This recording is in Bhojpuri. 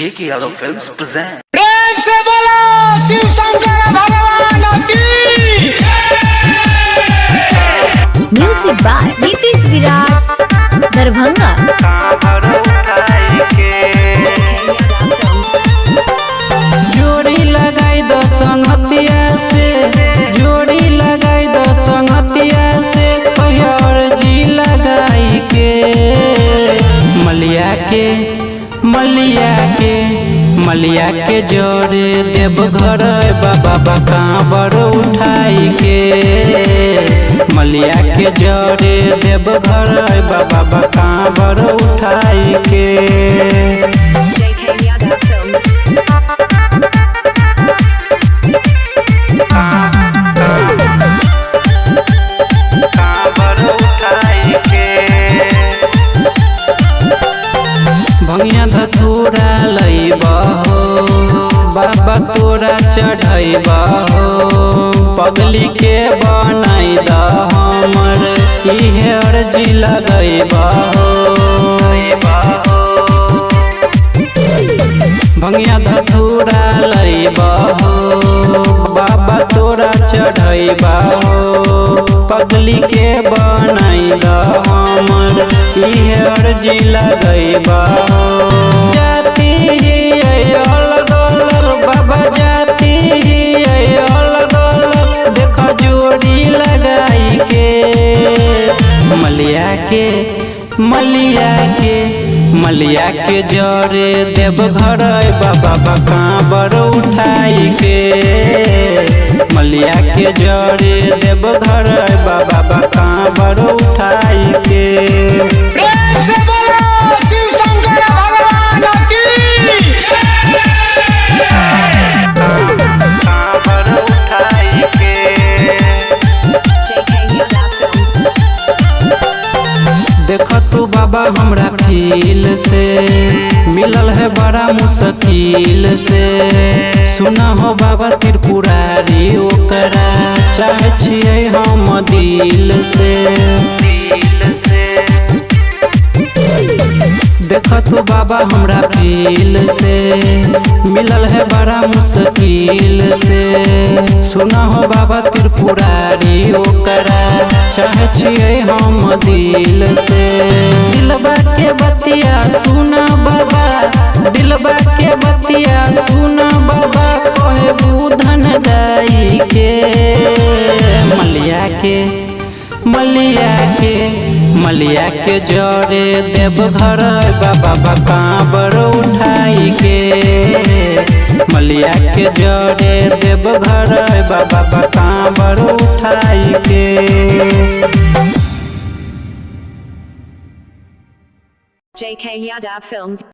J.K. Yadav Films present. प्रेम से बोलो शिव शंकर भगवान की। म्यूजिक बाय नीतीश विराट दरभंगा। जोड़ी लगाई दो संगतिया से, जोड़ी लगाई दो संगतिया से, और जी लगाई के मलिया के मलिया के मलिया के जोड़े देव घर बाबा कांवर उठाई के, मलिया के जोड़े देव घर बाबा कांवर उठाई के। भंगिया धतूरा लईबा हो बाबा तोरा चढ़ैबा हो, पगली के बनाई द हमर इहे अर्जी लगैबा हो। भंगिया धतूरा लईबा हो बाबा तोरा चढ़ैबा हो, पगली के बनाई द हमर इहे अर्जी लगैबा हो। जाती अलग अलग बाबा जाती अलग अलग, देख जोड़ी लगाई के मलिया के मलिया के मलिया के जोड़े देव घर बाबा कांवर उठाई के, मलिया के जोड़े देव घर बाबा कांवर उठाई के। प्रेम से बोलो शिव शंकर भगवान की। कांवर उठाई के देख तू बाबा हमरा फील से मिलल है बड़ा मुश्किल से, सुना हो बाबा त्रिपुरारी ओकरा चाहे छियै हम दिल से। देख तू बाबा हमरा फील से मिलल है बड़ा मुश्किल से, सुना हो बाबा त्रिपुरारी ओकरा चाहे छियै हम दिल से। दिलबा के बतिया सुना बाबा, दिलबा के बतिया सुना बाबा, कहे बुधन दाई के मलिया के मलिया के मलिया के जोड़े देव घर बाबा कांवर उठाई के, मलिया के जोड़े देव घर बाबा कांवर उठाई के। J.K. Yadav Films